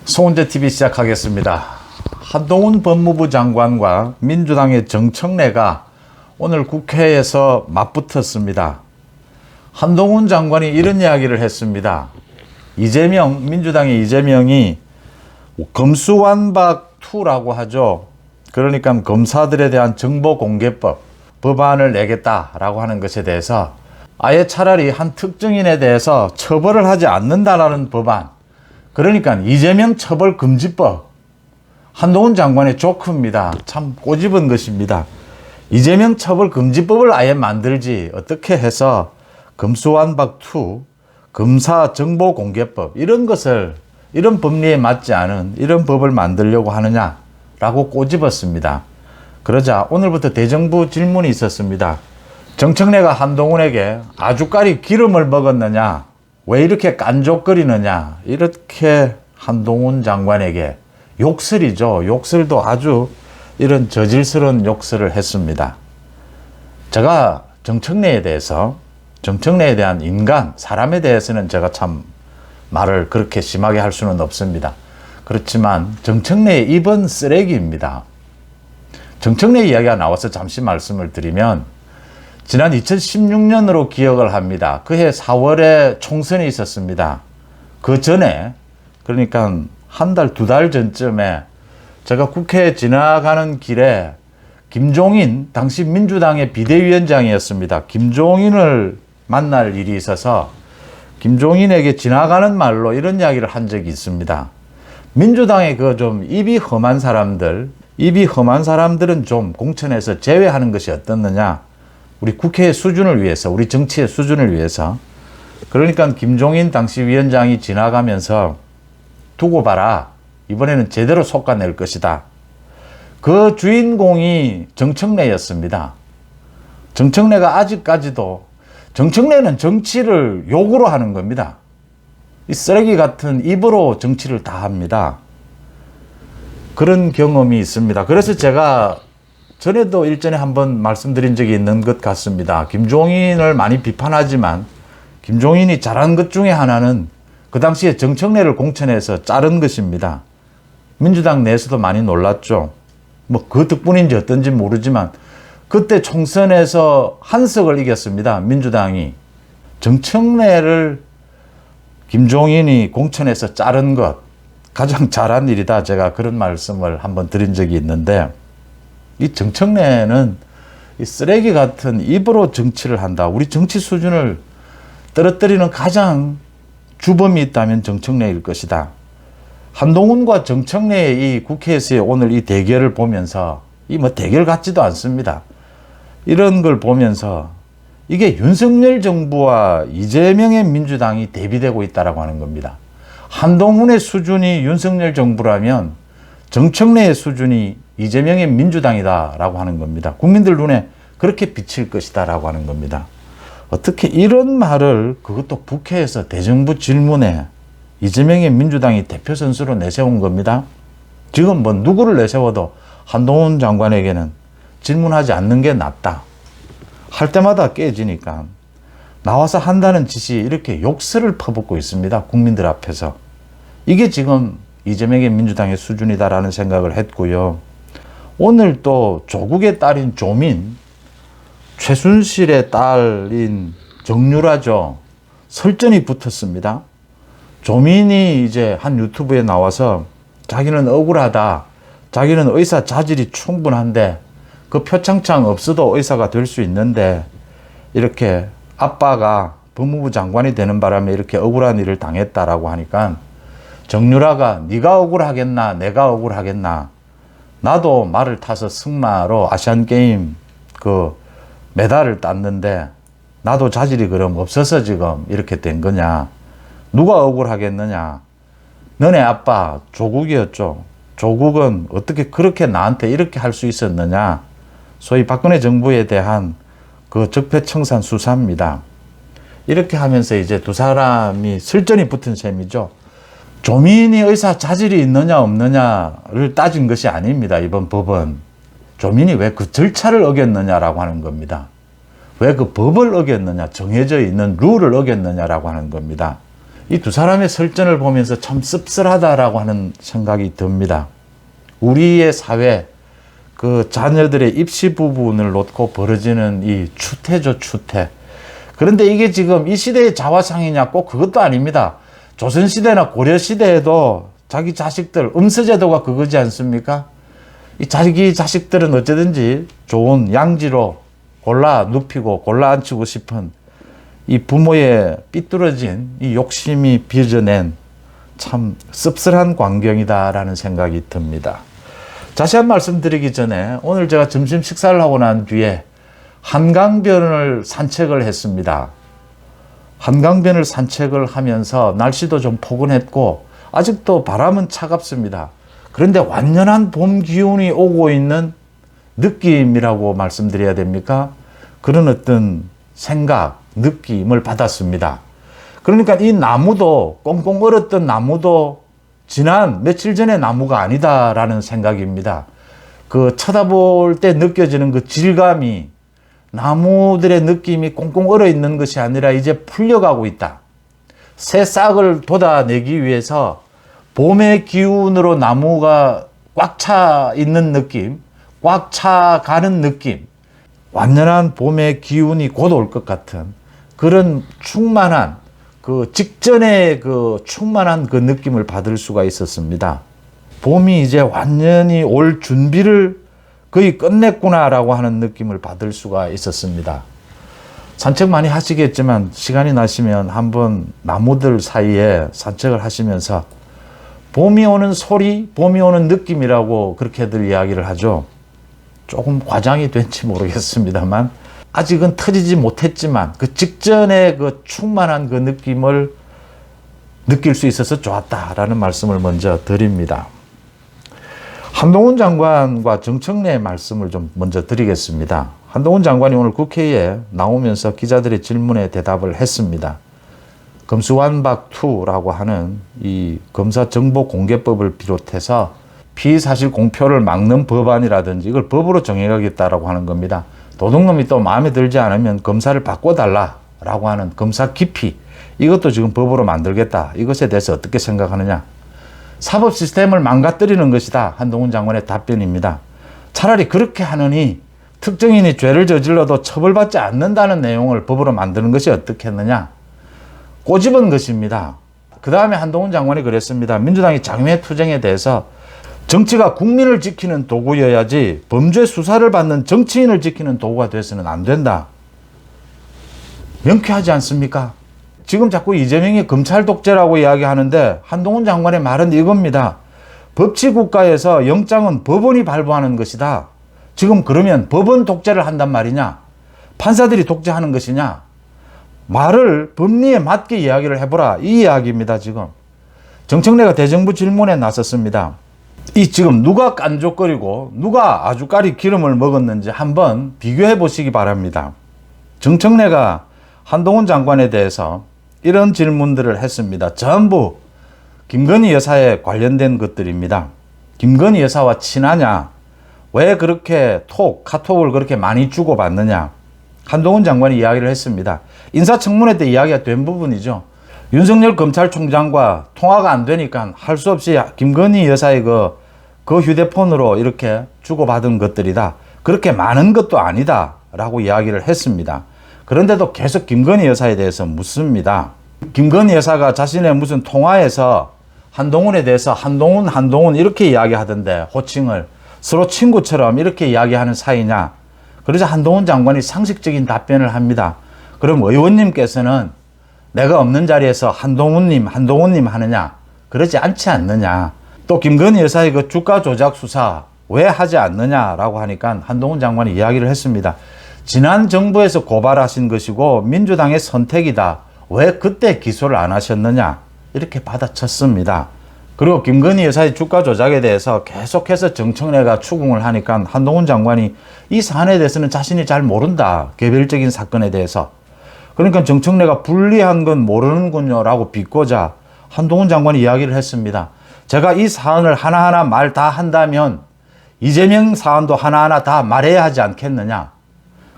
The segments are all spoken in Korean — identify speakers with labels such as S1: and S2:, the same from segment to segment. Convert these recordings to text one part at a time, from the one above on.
S1: 송은재TV 시작하겠습니다. 한동훈 법무부 장관과 민주당의 정청래가 오늘 국회에서 맞붙었습니다. 한동훈 장관이 이런 이야기를 했습니다. 민주당의 이재명이 검수완박2라고 하죠. 그러니까 검사들에 대한 정보공개법 법안을 내겠다라고 하는 것에 대해서 아예 차라리 한 특정인에 대해서 처벌을 하지 않는다라는 법안, 그러니까 이재명 처벌금지법, 한동훈 장관의 조크입니다. 참 꼬집은 것입니다. 이재명 처벌금지법을 아예 만들지 어떻게 해서 검수완박2, 검사정보공개법 이런 법리에 맞지 않은 이런 법을 만들려고 하느냐라고 꼬집었습니다. 그러자 오늘부터 대정부 질문이 있었습니다. 정청래가 한동훈에게 아주까리 기름을 먹었느냐, 왜 이렇게 깐족거리느냐, 이렇게 한동훈 장관에게 욕설이죠. 욕설도 아주 이런 저질스러운 욕설을 했습니다. 제가 정청래에 대한 인간, 사람에 대해서는 제가 참 말을 그렇게 심하게 할 수는 없습니다. 그렇지만 정청래의 입은 쓰레기입니다. 정청래 이야기가 나와서 잠시 말씀을 드리면, 지난 2016년으로 기억을 합니다. 그해 4월에 총선이 있었습니다. 그 전에, 그러니까 한 달, 두 달 전쯤에 제가 국회에 지나가는 길에 김종인, 당시 민주당의 비대위원장이었습니다. 김종인을 만날 일이 있어서 김종인에게 지나가는 말로 이런 이야기를 한 적이 있습니다. 민주당의 입이 험한 사람들은 좀 공천에서 제외하는 것이 어떻느냐. 우리 국회의 수준을 위해서, 우리 정치의 수준을 위해서. 그러니까 김종인 당시 위원장이 지나가면서 두고 봐라, 이번에는 제대로 솎아낼 것이다. 그 주인공이 정청래였습니다. 정청래가 아직까지도, 정청래는 정치를 욕으로 하는 겁니다. 이 쓰레기 같은 입으로 정치를 다 합니다. 그런 경험이 있습니다. 그래서 제가 전에도 일전에 한번 말씀드린 적이 있는 것 같습니다. 김종인을 많이 비판하지만 김종인이 잘한 것 중에 하나는 그 당시에 정청래를 공천해서 자른 것입니다. 민주당 내에서도 많이 놀랐죠. 그 덕분인지 어떤지 모르지만 그때 총선에서 한석을 이겼습니다. 민주당이. 정청래를 김종인이 공천해서 자른 것, 가장 잘한 일이다. 제가 그런 말씀을 한번 드린 적이 있는데, 이 정청래는 이 쓰레기 같은 입으로 정치를 한다. 우리 정치 수준을 떨어뜨리는 가장 주범이 있다면 정청래일 것이다. 한동훈과 정청래의 이 국회에서의 오늘 이 대결을 보면서, 대결 같지도 않습니다. 이런 걸 보면서 이게 윤석열 정부와 이재명의 민주당이 대비되고 있다라고 하는 겁니다. 한동훈의 수준이 윤석열 정부라면 정청래의 수준이 이재명의 민주당이다라고 하는 겁니다. 국민들 눈에 그렇게 비칠 것이다라고 하는 겁니다. 어떻게 이런 말을, 그것도 국회에서 대정부 질문에 이재명의 민주당이 대표 선수로 내세운 겁니다. 지금 누구를 내세워도 한동훈 장관에게는 질문하지 않는 게 낫다. 할 때마다 깨지니까 나와서 한다는 짓이 이렇게 욕설을 퍼붓고 있습니다. 국민들 앞에서. 이게 지금 이재명의 민주당의 수준이다라는 생각을 했고요. 오늘 또 조국의 딸인 조민, 최순실의 딸인 정유라죠. 설전이 붙었습니다. 조민이 이제 한 유튜브에 나와서 자기는 억울하다. 자기는 의사 자질이 충분한데 그 표창장 없어도 의사가 될 수 있는데 이렇게 아빠가 법무부 장관이 되는 바람에 이렇게 억울한 일을 당했다라고 하니까 정유라가 네가 억울하겠나 내가 억울하겠나, 나도 말을 타서 승마로 아시안게임 메달을 땄는데 나도 자질이 그럼 없어서 지금 이렇게 된 거냐, 누가 억울하겠느냐, 너네 아빠 조국이었죠. 조국은 어떻게 그렇게 나한테 이렇게 할 수 있었느냐, 소위 박근혜 정부에 대한 적폐청산 수사입니다. 이렇게 하면서 이제 두 사람이 설전이 붙은 셈이죠. 조민이 의사 자질이 있느냐 없느냐를 따진 것이 아닙니다. 이번 법은 조민이 왜 그 절차를 어겼느냐라고 하는 겁니다. 왜 그 법을 어겼느냐, 정해져 있는 룰을 어겼느냐라고 하는 겁니다. 이 두 사람의 설전을 보면서 참 씁쓸하다라고 하는 생각이 듭니다. 우리의 사회, 그 자녀들의 입시 부분을 놓고 벌어지는 이 추태죠, 추태. 그런데 이게 지금 이 시대의 자화상이냐? 꼭 그것도 아닙니다. 조선시대나 고려시대에도 자기 자식들, 음서제도가 그거지 않습니까? 이 자기 자식들은 어쩌든지 좋은 양지로 골라 눕히고 골라 앉히고 싶은 이 부모의 삐뚤어진 이 욕심이 빚어낸 참 씁쓸한 광경이다라는 생각이 듭니다. 자세한 말씀 드리기 전에 오늘 제가 점심 식사를 하고 난 뒤에 한강변을 산책을 했습니다. 한강변을 산책을 하면서 날씨도 좀 포근했고 아직도 바람은 차갑습니다. 그런데 완연한 봄 기운이 오고 있는 느낌이라고 말씀드려야 됩니까? 그런 어떤 생각, 느낌을 받았습니다. 그러니까 이 나무도, 꽁꽁 얼었던 나무도 지난 며칠 전의 나무가 아니다라는 생각입니다. 그 쳐다볼 때 느껴지는 그 질감이 나무들의 느낌이 꽁꽁 얼어 있는 것이 아니라 이제 풀려가고 있다. 새 싹을 돋아내기 위해서 봄의 기운으로 나무가 꽉 차 있는 느낌, 꽉 차 가는 느낌, 완연한 봄의 기운이 곧 올 것 같은 그런 충만한 그 직전에 그 충만한 그 느낌을 받을 수가 있었습니다. 봄이 이제 완전히 올 준비를 거의 끝냈구나라고 하는 느낌을 받을 수가 있었습니다. 산책 많이 하시겠지만 시간이 나시면 한번 나무들 사이에 산책을 하시면서 봄이 오는 소리, 봄이 오는 느낌이라고 그렇게들 이야기를 하죠. 조금 과장이 된지 모르겠습니다만 아직은 터지지 못했지만 그 직전에 그 충만한 그 느낌을 느낄 수 있어서 좋았다라는 말씀을 먼저 드립니다. 한동훈 장관과 정청래의 말씀을 좀 먼저 드리겠습니다. 한동훈 장관이 오늘 국회에 나오면서 기자들의 질문에 대답을 했습니다. 검수완박2라고 하는 이 검사정보공개법을 비롯해서 피의사실 공표를 막는 법안이라든지 이걸 법으로 정해가겠다라고 하는 겁니다. 도둑놈이 또 마음에 들지 않으면 검사를 바꿔달라라고 하는 검사 기피, 이것도 지금 법으로 만들겠다. 이것에 대해서 어떻게 생각하느냐? 사법 시스템을 망가뜨리는 것이다. 한동훈 장관의 답변입니다. 차라리 그렇게 하느니 특정인이 죄를 저질러도 처벌받지 않는다는 내용을 법으로 만드는 것이 어떻겠느냐? 꼬집은 것입니다. 그 다음에 한동훈 장관이 그랬습니다. 민주당이 장외투쟁에 대해서 정치가 국민을 지키는 도구여야지 범죄 수사를 받는 정치인을 지키는 도구가 돼서는 안 된다. 명쾌하지 않습니까? 지금 자꾸 이재명이 검찰 독재라고 이야기하는데 한동훈 장관의 말은 이겁니다. 법치국가에서 영장은 법원이 발부하는 것이다. 지금 그러면 법원 독재를 한단 말이냐? 판사들이 독재하는 것이냐? 말을 법리에 맞게 이야기를 해보라. 이 이야기입니다. 지금 정청래가 대정부 질문에 나섰습니다. 이 지금 누가 깐족거리고 누가 아주까리 기름을 먹었는지 한번 비교해 보시기 바랍니다. 정청래가 한동훈 장관에 대해서 이런 질문들을 했습니다. 전부 김건희 여사에 관련된 것들입니다. 김건희 여사와 친하냐? 왜 그렇게 카톡을 그렇게 많이 주고받느냐? 한동훈 장관이 이야기를 했습니다. 인사청문회 때 이야기가 된 부분이죠. 윤석열 검찰총장과 통화가 안 되니까 할 수 없이 김건희 여사의 그 휴대폰으로 이렇게 주고받은 것들이다. 그렇게 많은 것도 아니다. 라고 이야기를 했습니다. 그런데도 계속 김건희 여사에 대해서 묻습니다. 김건희 여사가 자신의 무슨 통화에서 한동훈에 대해서 한동훈 이렇게 이야기하던데 호칭을 서로 친구처럼 이렇게 이야기하는 사이냐. 그래서 한동훈 장관이 상식적인 답변을 합니다. 그럼 의원님께서는 내가 없는 자리에서 한동훈님 하느냐? 그러지 않지 않느냐? 또 김건희 여사의 그 주가 조작 수사 왜 하지 않느냐라고 하니까 한동훈 장관이 이야기를 했습니다. 지난 정부에서 고발하신 것이고 민주당의 선택이다. 왜 그때 기소를 안 하셨느냐? 이렇게 받아쳤습니다. 그리고 김건희 여사의 주가 조작에 대해서 계속해서 정청래가 추궁을 하니까 한동훈 장관이 이 사안에 대해서는 자신이 잘 모른다. 개별적인 사건에 대해서. 그러니까 정청래가 불리한 건 모르는군요 라고 비꼬자 한동훈 장관이 이야기를 했습니다. 제가 이 사안을 하나하나 말 다 한다면 이재명 사안도 하나하나 다 말해야 하지 않겠느냐.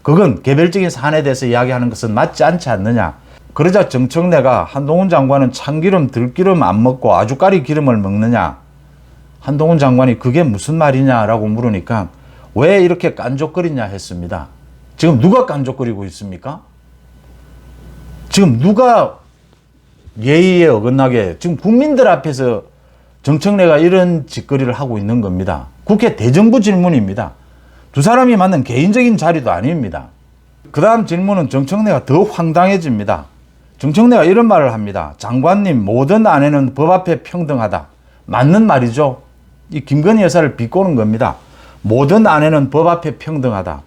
S1: 그건 개별적인 사안에 대해서 이야기하는 것은 맞지 않지 않느냐. 그러자 정청래가 한동훈 장관은 참기름 들기름 안 먹고 아주까리 기름을 먹느냐. 한동훈 장관이 그게 무슨 말이냐라고 물으니까 왜 이렇게 깐족거리냐 했습니다. 지금 누가 깐족거리고 있습니까? 지금 누가 예의에 어긋나게 지금 국민들 앞에서 정청래가 이런 짓거리를 하고 있는 겁니다. 국회 대정부 질문입니다. 두 사람이 만난 개인적인 자리도 아닙니다. 그 다음 질문은 정청래가 더 황당해집니다. 정청래가 이런 말을 합니다. 장관님, 모든 아내는 법 앞에 평등하다. 맞는 말이죠. 이 김건희 여사를 비꼬는 겁니다. 모든 아내는 법 앞에 평등하다.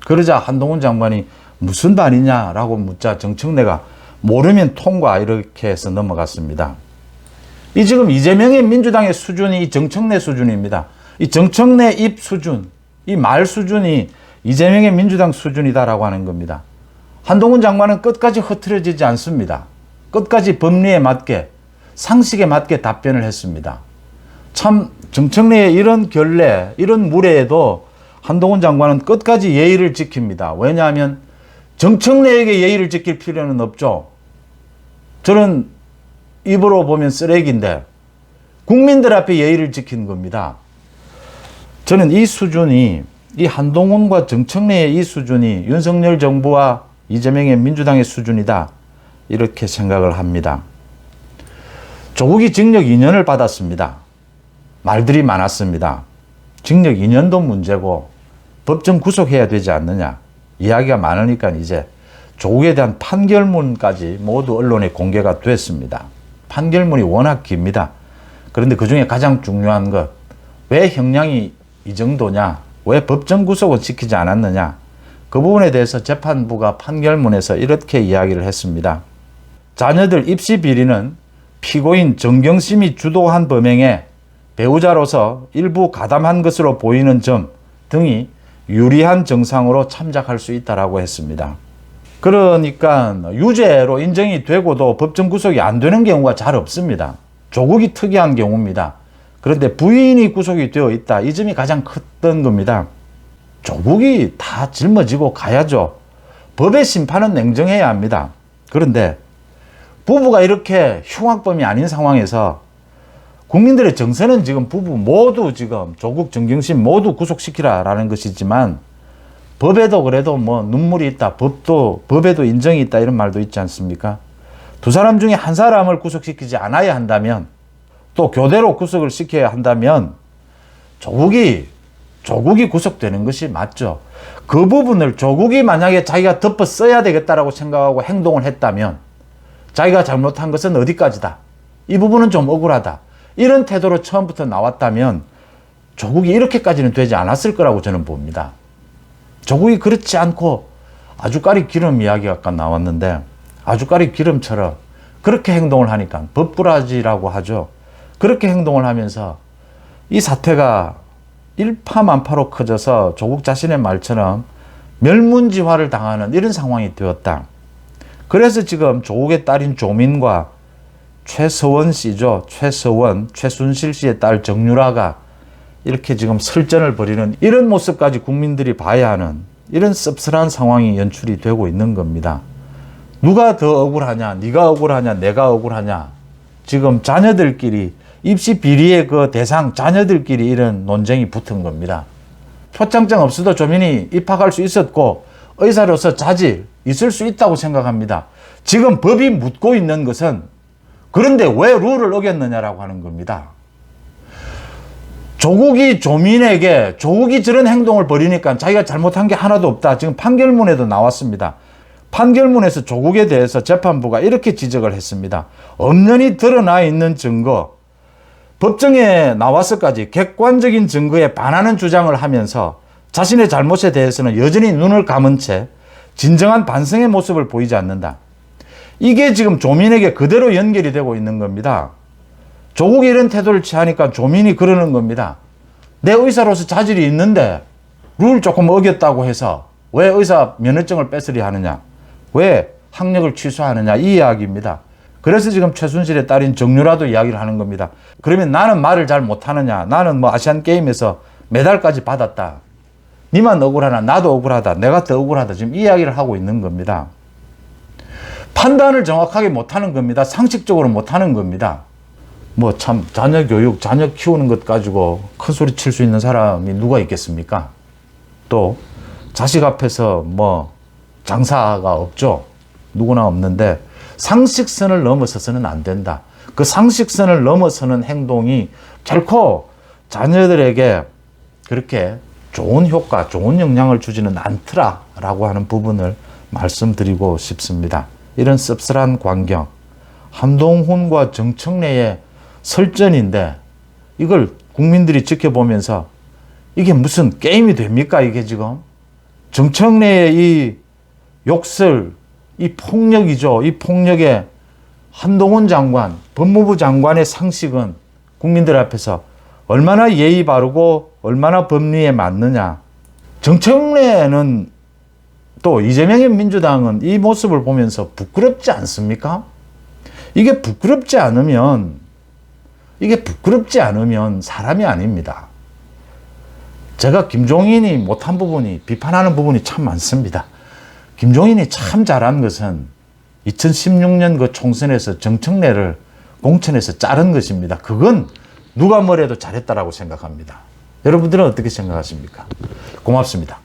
S1: 그러자 한동훈 장관이 무슨 말이냐라고 묻자 정청래가 모르면 통과 이렇게 해서 넘어갔습니다. 이 지금 이재명의 민주당의 수준이 이 정청래 수준입니다. 이 정청래 입 수준, 이 말 수준이 이재명의 민주당 수준이다라고 하는 겁니다. 한동훈 장관은 끝까지 흐트러지지 않습니다. 끝까지 법리에 맞게, 상식에 맞게 답변을 했습니다. 참 정청래의 이런 결례, 이런 무례에도 한동훈 장관은 끝까지 예의를 지킵니다. 왜냐하면 정청래에게 예의를 지킬 필요는 없죠. 저는 입으로 보면 쓰레기인데 국민들 앞에 예의를 지키는 겁니다. 저는 이 수준이, 이 한동훈과 정청래의 이 수준이 윤석열 정부와 이재명의 민주당의 수준이다. 이렇게 생각을 합니다. 조국이 징역 2년을 받았습니다. 말들이 많았습니다. 징역 2년도 문제고 법정 구속해야 되지 않느냐. 이야기가 많으니까 이제 조국에 대한 판결문까지 모두 언론에 공개가 됐습니다. 판결문이 워낙 깁니다. 그런데 그중에 가장 중요한 것, 왜 형량이 이 정도냐, 왜 법정 구속은 시키지 않았느냐, 그 부분에 대해서 재판부가 판결문에서 이렇게 이야기를 했습니다. 자녀들 입시 비리는 피고인 정경심이 주도한 범행에 배우자로서 일부 가담한 것으로 보이는 점 등이 유리한 정상으로 참작할 수 있다라고 했습니다. 그러니까 유죄로 인정이 되고도 법정 구속이 안 되는 경우가 잘 없습니다. 조국이 특이한 경우입니다. 그런데 부인이 구속이 되어 있다. 이 점이 가장 컸던 겁니다. 조국이 다 짊어지고 가야죠. 법의 심판은 냉정해야 합니다. 그런데 부부가 이렇게 흉악범이 아닌 상황에서 국민들의 정서는 지금 부부 모두 지금 조국, 정경심 모두 구속시키라라는 것이지만 법에도 그래도 뭐 눈물이 있다. 법에도 인정이 있다. 이런 말도 있지 않습니까? 두 사람 중에 한 사람을 구속시키지 않아야 한다면 또 교대로 구속을 시켜야 한다면 조국이 구속되는 것이 맞죠. 그 부분을 조국이 만약에 자기가 덮어 써야 되겠다라고 생각하고 행동을 했다면 자기가 잘못한 것은 어디까지다. 이 부분은 좀 억울하다. 이런 태도로 처음부터 나왔다면 조국이 이렇게까지는 되지 않았을 거라고 저는 봅니다. 조국이 그렇지 않고 아주까리 기름 이야기가 아까 나왔는데 아주까리 기름처럼 그렇게 행동을 하니까 법꾸라지라고 하죠. 그렇게 행동을 하면서 이 사태가 일파만파로 커져서 조국 자신의 말처럼 멸문지화를 당하는 이런 상황이 되었다. 그래서 지금 조국의 딸인 조민과 최서원 씨죠. 최순실 씨의 딸 정유라가 이렇게 지금 설전을 벌이는 이런 모습까지 국민들이 봐야 하는 이런 씁쓸한 상황이 연출이 되고 있는 겁니다. 누가 더 억울하냐, 네가 억울하냐, 내가 억울하냐. 지금 자녀들끼리 입시 비리의 그 대상 자녀들끼리 이런 논쟁이 붙은 겁니다. 표창장 없어도 조민이 입학할 수 있었고 의사로서 자질 있을 수 있다고 생각합니다. 지금 법이 묻고 있는 것은 그런데 왜 룰을 어겼느냐라고 하는 겁니다. 조국이 조민에게 조국이 저런 행동을 벌이니까 자기가 잘못한 게 하나도 없다. 지금 판결문에도 나왔습니다. 판결문에서 조국에 대해서 재판부가 이렇게 지적을 했습니다. 엄연히 드러나 있는 증거, 법정에 나와서까지 객관적인 증거에 반하는 주장을 하면서 자신의 잘못에 대해서는 여전히 눈을 감은 채 진정한 반성의 모습을 보이지 않는다. 이게 지금 조민에게 그대로 연결이 되고 있는 겁니다. 조국이 이런 태도를 취하니까 조민이 그러는 겁니다. 내 의사로서 자질이 있는데 룰 조금 어겼다고 해서 왜 의사 면허증을 뺏으려 하느냐, 왜 학력을 취소하느냐, 이 이야기입니다. 그래서 지금 최순실의 딸인 정유라도 이야기를 하는 겁니다. 그러면 나는 말을 잘 못하느냐, 나는 뭐 아시안게임에서 메달까지 받았다, 니만 억울하나 나도 억울하다, 내가 더 억울하다, 지금 이 이야기를 하고 있는 겁니다. 판단을 정확하게 못하는 겁니다. 상식적으로 못하는 겁니다. 뭐 참 자녀 교육, 자녀 키우는 것 가지고 큰 소리 칠 수 있는 사람이 누가 있겠습니까? 또 자식 앞에서 뭐 장사가 없죠. 누구나 없는데 상식선을 넘어서서는 안 된다. 그 상식선을 넘어서는 행동이 결코 자녀들에게 그렇게 좋은 효과, 좋은 영향을 주지는 않더라라고 하는 부분을 말씀드리고 싶습니다. 이런 씁쓸한 광경, 한동훈과 정청래의 설전인데 이걸 국민들이 지켜보면서 이게 무슨 게임이 됩니까? 이게 지금 정청래의 이 욕설, 이 폭력이죠. 이 폭력에 한동훈 장관, 법무부 장관의 상식은 국민들 앞에서 얼마나 예의 바르고 얼마나 법리에 맞느냐. 정청래는 또 이재명의 민주당은 이 모습을 보면서 부끄럽지 않습니까? 이게 부끄럽지 않으면 사람이 아닙니다. 제가 김종인이 못한 부분이, 비판하는 부분이 참 많습니다. 김종인이 참 잘한 것은 2016년 그 총선에서 정청래를 공천에서 자른 것입니다. 그건 누가 뭐래도 잘했다라고 생각합니다. 여러분들은 어떻게 생각하십니까? 고맙습니다.